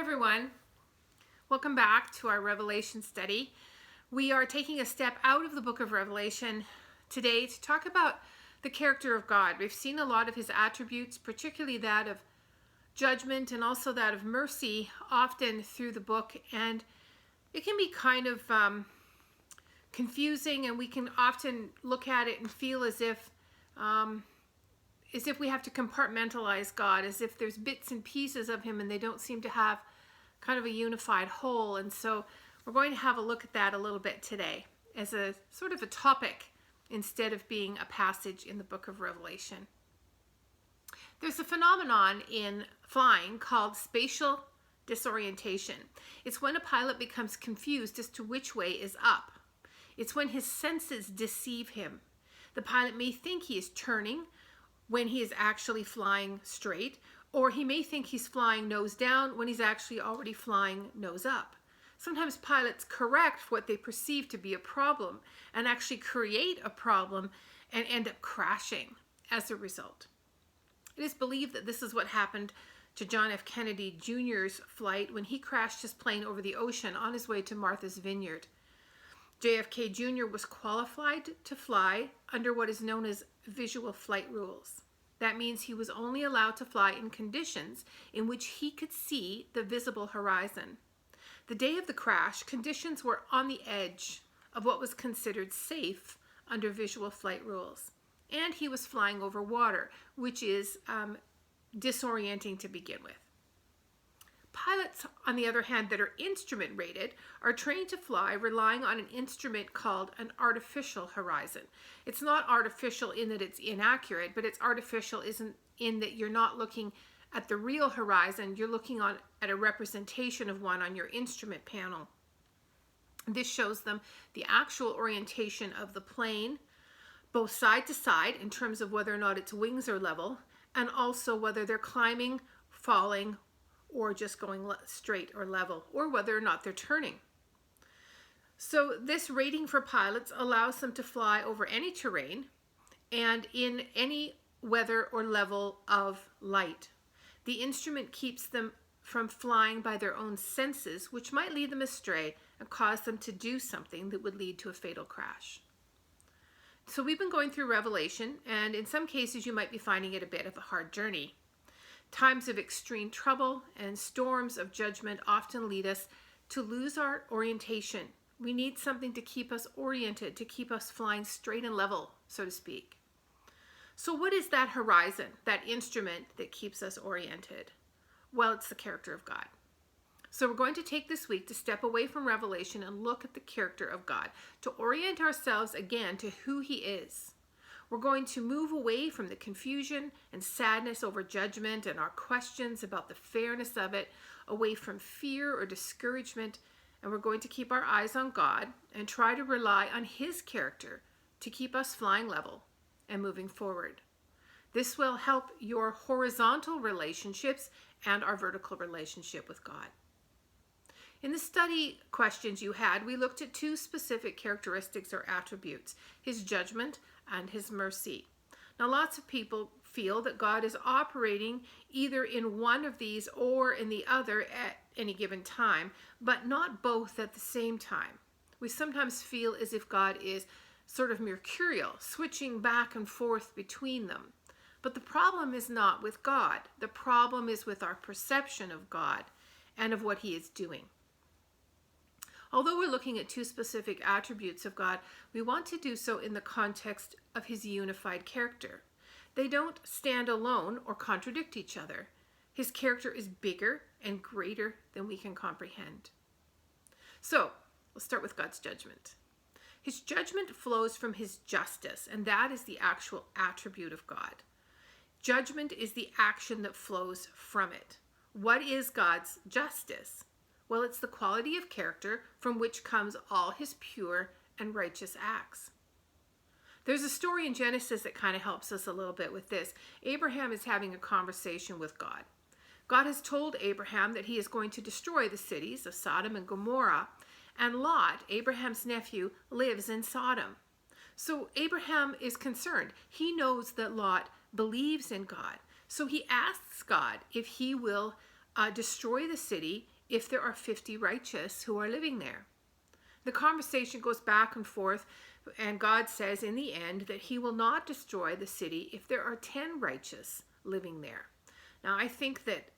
everyone. Welcome back to our Revelation study. We are taking a step out of the book of Revelation today to talk about the character of God. We've seen a lot of his attributes, particularly that of judgment and also that of mercy, often through the book, and it can be kind of confusing, and we can often look at it and feel as if we have to compartmentalize God, as if there's bits and pieces of him and they don't seem to have kind of a unified whole. And so we're going to have a look at that a little bit today as a sort of a topic instead of being a passage in the book of Revelation. There's a phenomenon in flying called spatial disorientation. It's when a pilot becomes confused as to which way is up. It's when his senses deceive him. The pilot may think he is turning when he is actually flying straight, or he may think he's flying nose down when he's actually already flying nose up. Sometimes pilots correct what they perceive to be a problem and actually create a problem and end up crashing as a result. It is believed that this is what happened to John F. Kennedy Jr.'s flight when he crashed his plane over the ocean on his way to Martha's Vineyard. JFK Jr. was qualified to fly under what is known as visual flight rules. That means he was only allowed to fly in conditions in which he could see the visible horizon. The day of the crash, conditions were on the edge of what was considered safe under visual flight rules. And he was flying over water, which is disorienting to begin with. Pilots, on the other hand, that are instrument rated are trained to fly relying on an instrument called an artificial horizon. It's not artificial in that it's inaccurate, but it's artificial in that you're not looking at the real horizon, you're looking at a representation of one on your instrument panel. This shows them the actual orientation of the plane, both side to side in terms of whether or not its wings are level, and also whether they're climbing, falling, or just going straight or level, or whether or not they're turning. So this rating for pilots allows them to fly over any terrain and in any weather or level of light. The instrument keeps them from flying by their own senses, which might lead them astray and cause them to do something that would lead to a fatal crash. So we've been going through Revelation, and in some cases you might be finding it a bit of a hard journey. Times of extreme trouble and storms of judgment often lead us to lose our orientation. We need something to keep us oriented, to keep us flying straight and level, so to speak. So what is that horizon, that instrument that keeps us oriented? Well, it's the character of God. So we're going to take this week to step away from Revelation and look at the character of God, to orient ourselves again to who he is. We're going to move away from the confusion and sadness over judgment and our questions about the fairness of it, away from fear or discouragement, and we're going to keep our eyes on God and try to rely on his character to keep us flying level and moving forward. This will help your horizontal relationships and our vertical relationship with God. In the study questions you had, we looked at two specific characteristics or attributes, his judgment and his mercy. Now, lots of people feel that God is operating either in one of these or in the other at any given time, but not both at the same time. We sometimes feel as if God is sort of mercurial, switching back and forth between them. But the problem is not with God. The problem is with our perception of God and of what he is doing. Although we're looking at two specific attributes of God, we want to do so in the context of his unified character. They don't stand alone or contradict each other. His character is bigger and greater than we can comprehend. So, let's start with God's judgment. His judgment flows from his justice, and that is the actual attribute of God. Judgment is the action that flows from it. What is God's justice? Well, it's the quality of character from which comes all his pure and righteous acts. There's a story in Genesis that kind of helps us a little bit with this. Abraham is having a conversation with God. God has told Abraham that he is going to destroy the cities of Sodom and Gomorrah, and Lot, Abraham's nephew, lives in Sodom. So Abraham is concerned. He knows that Lot believes in God. So he asks God if he will destroy the city if there are 50 righteous who are living there. The conversation goes back and forth, and God says in the end that he will not destroy the city if there are 10 righteous living there. Now, I think that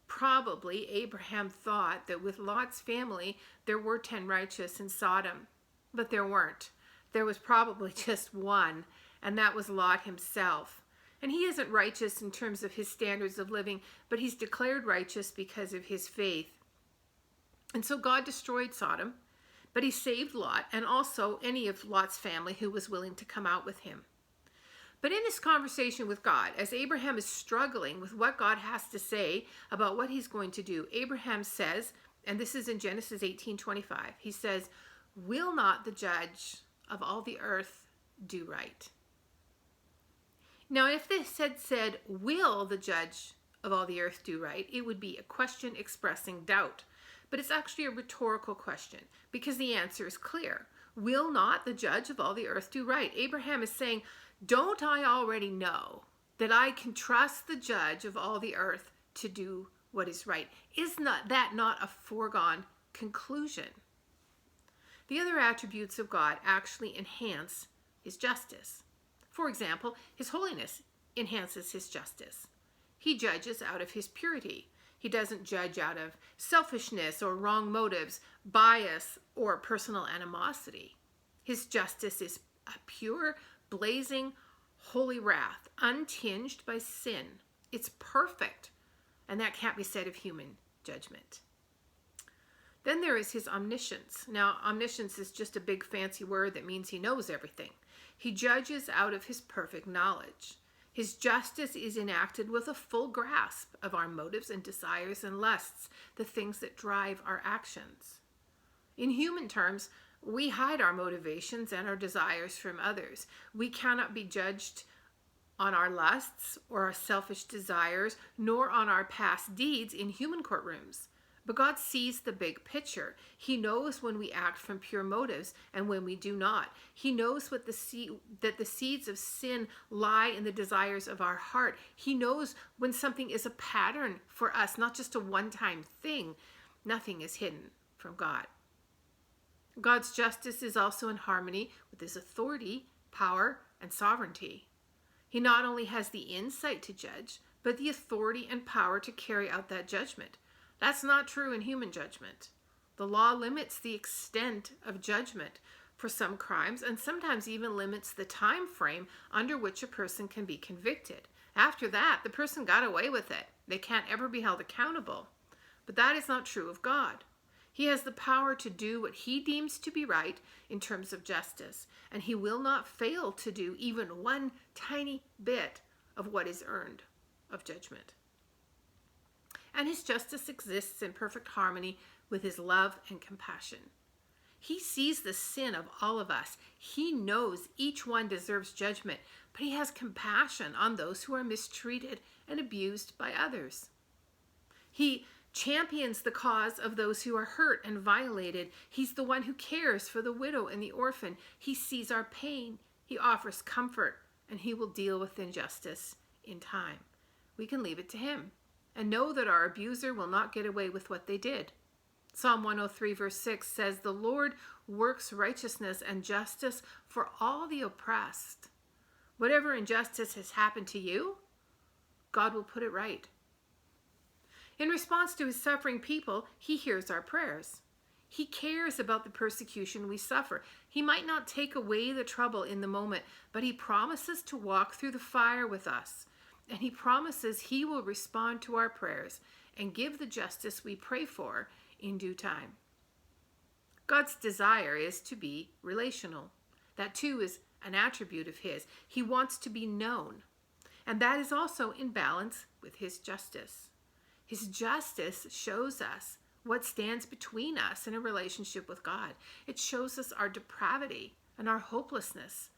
probably Abraham thought that with Lot's family, there were 10 righteous in Sodom, but there weren't. There was probably just one, and that was Lot himself. And he isn't righteous in terms of his standards of living, but he's declared righteous because of his faith. And so God destroyed Sodom, but he saved Lot and also any of Lot's family who was willing to come out with him. But in this conversation with God, as Abraham is struggling with what God has to say about what he's going to do, Abraham says, and this is in Genesis 18:25, he says, "Will not the judge of all the earth do right?" Now, if this had said, "Will the judge of all the earth do right?" it would be a question expressing doubt. But it's actually a rhetorical question because the answer is clear. Will not the judge of all the earth do right? Abraham is saying, don't I already know that I can trust the judge of all the earth to do what is right? Is that not a foregone conclusion? The other attributes of God actually enhance his justice. For example, his holiness enhances his justice. He judges out of his purity. He doesn't judge out of selfishness or wrong motives, bias, or personal animosity. His justice is a pure, blazing, holy wrath, untinged by sin. It's perfect, and that can't be said of human judgment. Then there is his omniscience. Now, omniscience is just a big fancy word that means he knows everything. He judges out of his perfect knowledge. His justice is enacted with a full grasp of our motives and desires and lusts, the things that drive our actions. In human terms, we hide our motivations and our desires from others. We cannot be judged on our lusts or our selfish desires, nor on our past deeds in human courtrooms. But God sees the big picture. He knows when we act from pure motives and when we do not. He knows that the seeds of sin lie in the desires of our heart. He knows when something is a pattern for us, not just a one-time thing. Nothing is hidden from God. God's justice is also in harmony with his authority, power, and sovereignty. He not only has the insight to judge, but the authority and power to carry out that judgment. That's not true in human judgment. The law limits the extent of judgment for some crimes and sometimes even limits the time frame under which a person can be convicted. After that, the person got away with it. They can't ever be held accountable. But that is not true of God. He has the power to do what he deems to be right in terms of justice, and he will not fail to do even one tiny bit of what is earned of judgment. And his justice exists in perfect harmony with his love and compassion. He sees the sin of all of us. He knows each one deserves judgment, but he has compassion on those who are mistreated and abused by others. He champions the cause of those who are hurt and violated. He's the one who cares for the widow and the orphan. He sees our pain. He offers comfort, and he will deal with injustice in time. We can leave it to him and know that our abuser will not get away with what they did. Psalm 103 verse 6 says, "The Lord works righteousness and justice for all the oppressed." Whatever injustice has happened to you, God will put it right. In response to his suffering people, he hears our prayers. He cares about the persecution we suffer. He might not take away the trouble in the moment, but he promises to walk through the fire with us. And he promises he will respond to our prayers and give the justice we pray for in due time. God's desire is to be relational. That too is an attribute of his. He wants to be known. And that is also in balance with his justice. His justice shows us what stands between us in a relationship with God. It shows us our depravity and our hopelessness.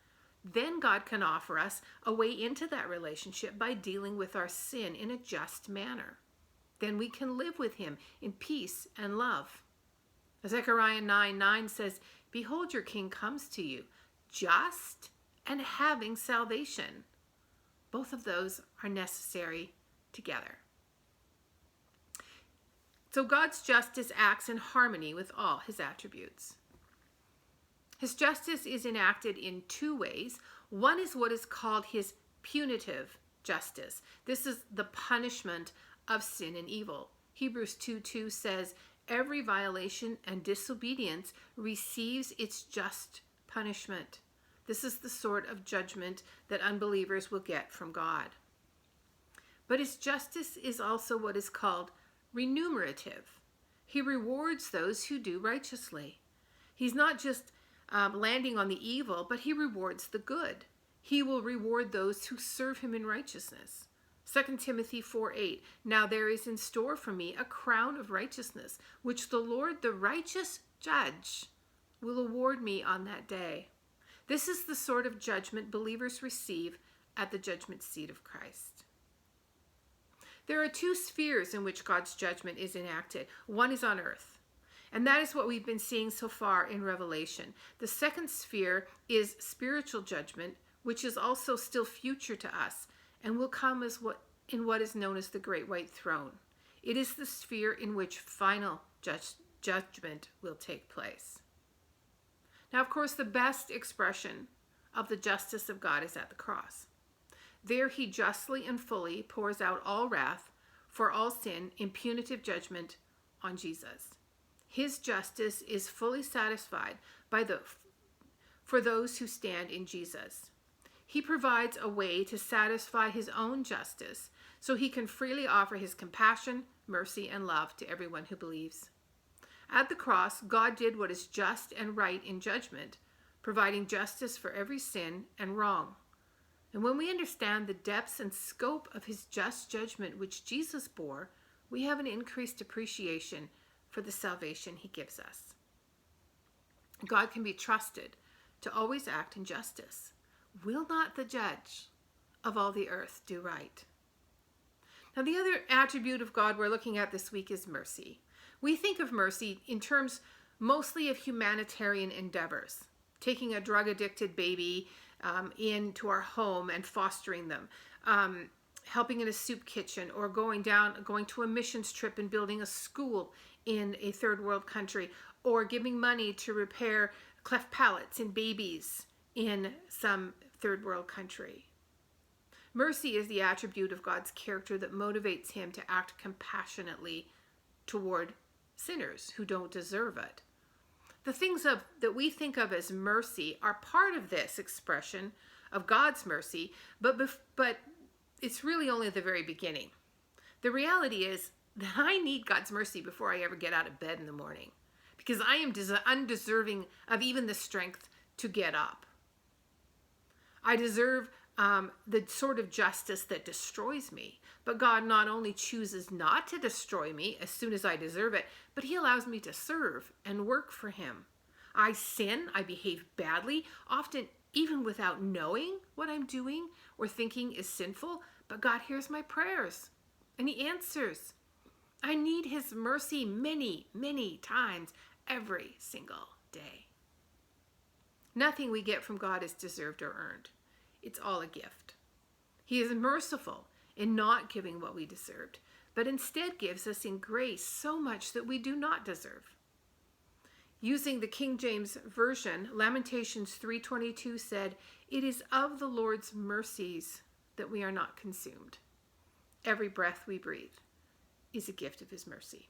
Then God can offer us a way into that relationship by dealing with our sin in a just manner. Then we can live with him in peace and love. Zechariah 9:9 says, "Behold, your king comes to you, just and having salvation." Both of those are necessary together. So God's justice acts in harmony with all his attributes. His justice is enacted in two ways. One is what is called his punitive justice. This is the punishment of sin and evil. Hebrews 2:2 says, every violation and disobedience receives its just punishment. This is the sort of judgment that unbelievers will get from God. But his justice is also what is called remunerative. He rewards those who do righteously. He's not just landing on the evil, but he rewards the good. He will reward those who serve him in righteousness. 2 Timothy 4:8, now there is in store for me a crown of righteousness, which the Lord, the righteous judge, will award me on that day. This is the sort of judgment believers receive at the judgment seat of Christ. There are two spheres in which God's judgment is enacted. One is on earth, and that is what we've been seeing so far in Revelation. The second sphere is spiritual judgment, which is also still future to us and will come as what is known as the Great White Throne. It is the sphere in which final judgment will take place. Now, of course, the best expression of the justice of God is at the cross. There he justly and fully pours out all wrath for all sin in punitive judgment on Jesus. His justice is fully satisfied for those who stand in Jesus. He provides a way to satisfy his own justice so he can freely offer his compassion, mercy, and love to everyone who believes. At the cross, God did what is just and right in judgment, providing justice for every sin and wrong. And when we understand the depths and scope of his just judgment which Jesus bore, we have an increased appreciation for the salvation he gives us. God can be trusted to always act in justice. Will not the judge of all the earth do right? Now, the other attribute of God we're looking at this week is mercy. We think of mercy in terms mostly of humanitarian endeavors, taking a drug-addicted baby into our home and fostering them, helping in a soup kitchen, or going to a missions trip and building a school in a third world country, or giving money to repair cleft palates in babies in some third world country. Mercy is the attribute of God's character that motivates him to act compassionately toward sinners who don't deserve it. The things that we think of as mercy are part of this expression of God's mercy, but it's really only the very beginning. The reality is that I need God's mercy before I ever get out of bed in the morning, because I am undeserving of even the strength to get up. I deserve the sort of justice that destroys me. But God not only chooses not to destroy me as soon as I deserve it, but he allows me to serve and work for him. I sin, I behave badly, often even without knowing what I'm doing or thinking is sinful, but God hears my prayers and he answers. I need his mercy many, many times every single day. Nothing we get from God is deserved or earned. It's all a gift. He is merciful in not giving what we deserved, but instead gives us in grace so much that we do not deserve. Using the King James Version, Lamentations 3:22 said, "It is of the Lord's mercies that we are not consumed. Every breath we breathe is a gift of his mercy."